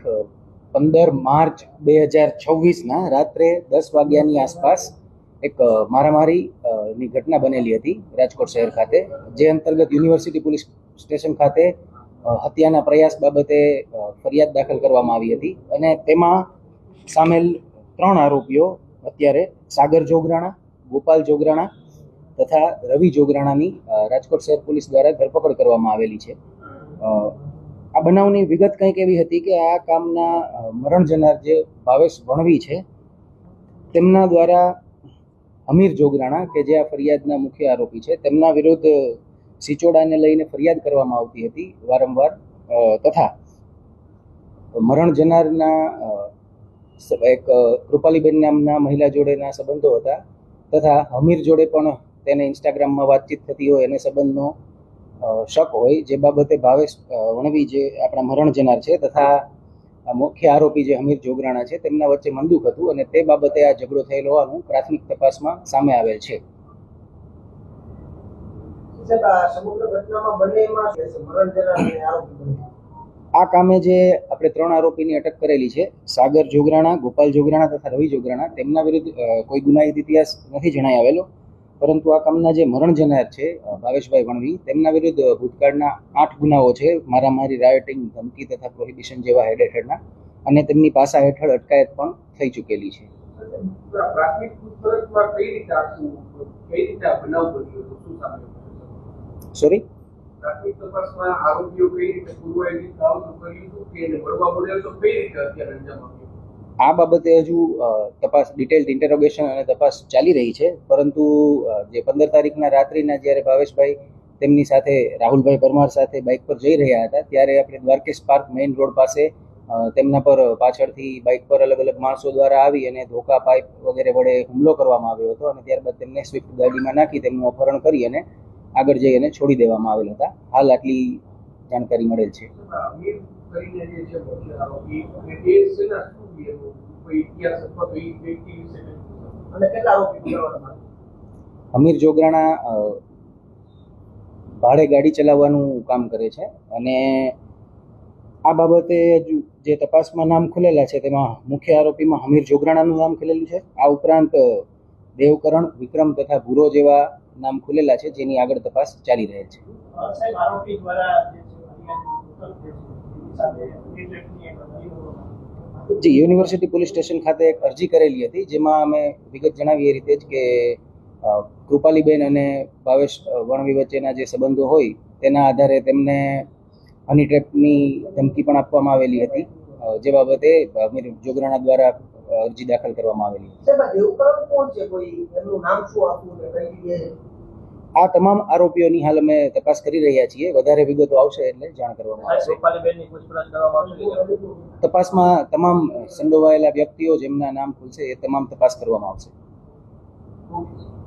15 March 2026 રાત્રે 10 વાગ્યાની આસપાસ એક મારામારીની ઘટના બનેલી હતી રાજકોટ શહેર ખાતે, જે અંતર્ગત યુનિવર્સિટી પોલીસ સ્ટેશન ખાતે હત્યાના પ્રયાસ બાબતે ફરિયાદ દાખલ કરવામાં આવી હતી અને તેમાં સામેલ 3 આરોપીઓ અત્યારે સાગર જોગરાણા, ગોપાલ જોગરાણા તથા રવિ જોગરાણાની રાજકોટ શહેર પોલીસ દ્વારા ધરપકડ કરવામાં આવેલી છે। આ બનાવની વિગત કંઈક એવી હતી કે આ કામના મરણ જનાર જે ભાવેશ વણવી છે તેમના દ્વારા અમીર જોગરાણા કે જે આ ફરિયાદના મુખ્ય આરોપી છે તેમના વિરુદ્ધ સિચોડાને લઈને ફરિયાદ કરવામાં આવતી હતી વારંવાર, તથા મરણ જનારના એક કૃપાલીબેન નામના મહિલા જોડેના સંબંધો હતા તથા અમીર જોડે પણ તેને ઇન્સ્ટાગ્રામમાં વાતચીત થતી હોય એને સંબંધનો શક હોય, જે બાબતે ભાવેશ વણવી જે આપણા મરણ જનાર છે તથા મુખ્ય આરોપી જે અમીર જોગરાણા છે તેમના વચ્ચે મંદુક હતું અને તે બાબતે આ ઝઘડો થયેલો હોવાનું પ્રાથમિક તપાસમાં સામે આવેલ છે। આ કામે જે આપણે 3 આરોપીની અટક કરેલી છે, સાગર જોગરાણા, ગોપાલ જોગરાણા તથા રવિ જોગરાણા, તેમના વિરુદ્ધ કોઈ ગુનાહિત ઇતિહાસ નથી જણાઈ આવેલો, પરંતુ આ કામના જે મરણ જનાર છે ભાવેશભાઈ વણવી તેમના વિરુદ્ધ ભૂતકાળના 8 ગુનાઓ છે, મારામારી, રાયોટિંગ, ધમકી તથા પ્રોહિબિશન જેવા હેડ હેઠળના, અને તેમની પાસા હેઠળ અટકાયત પણ થઈ ચૂકેલી છે। સોરી, આ બાબતે હજુ તપાસ, ડિટેલ્ડ ઇન્ટરોગેશન અને તપાસ ચાલી રહી છે, પરંતુ જે 15 તારીખના રાત્રિના જ્યારે ભાવેશભાઈ તેમની સાથે રાહુલભાઈ પરમાર સાથે બાઇક પર જઈ રહ્યા હતા ત્યારે આપણે દ્વારકેશ પાર્ક મેઇન રોડ પાસે તેમના પર પાછળથી બાઇક પર અલગ અલગ માણસો દ્વારા આવી અને ધોકા, પાઇપ વગેરે વડે હુમલો કરવામાં આવ્યો હતો અને ત્યારબાદ તેમને સ્વિફ્ટ ગાડીમાં નાખી તેમનું અપહરણ કરી અને આગળ જઈ અને છોડી દેવામાં આવેલ હતા। હાલ આટલી જાણકારી મળેલ છે। અમીર જોગરાણા ભાડે ગાડી ચલાવવાનું કામ કરે છે અને આ બાબતે જે તપાસમાં નામ ખુલેલા છે તેમાં મુખ્ય આરોપીમાં અમીર જોગરાણાનું નામ ખુલેલું છે। આ ઉપરાંત દેવકરણ, વિક્રમ તથા ભૂરો જેવા નામ ખુલેલા છે, જેની આગળ તપાસ ચાલી રહેલ છે। જી, યુનિવર્સિટી પોલીસ સ્ટેશન ખાતે એક અરજી કરેલી હતી, જેમાં અમે વિગત જણાવી એ રીતે જ કે કૃપાલીબેન અને ભાવેશ વણવી વચ્ચેના જે સંબંધો હોય તેના આધારે તેમને હની ટ્રેપની ધમકી પણ આપવામાં આવેલી હતી, જે બાબતે અમીર જોગરાણા દ્વારા અરજી દાખલ કરવામાં આવેલી હતી। આ તમામ આરોપીઓની હાલ અમે તપાસ કરી રહ્યા છીએ, વધારે વિગતો આવશે એટલે જાણ કરવામાં આવશે। તપાસમાં તમામ સંડોવાયેલા વ્યક્તિઓ જેમના નામ ખુલશે એ તમામ તપાસ કરવામાં આવશે।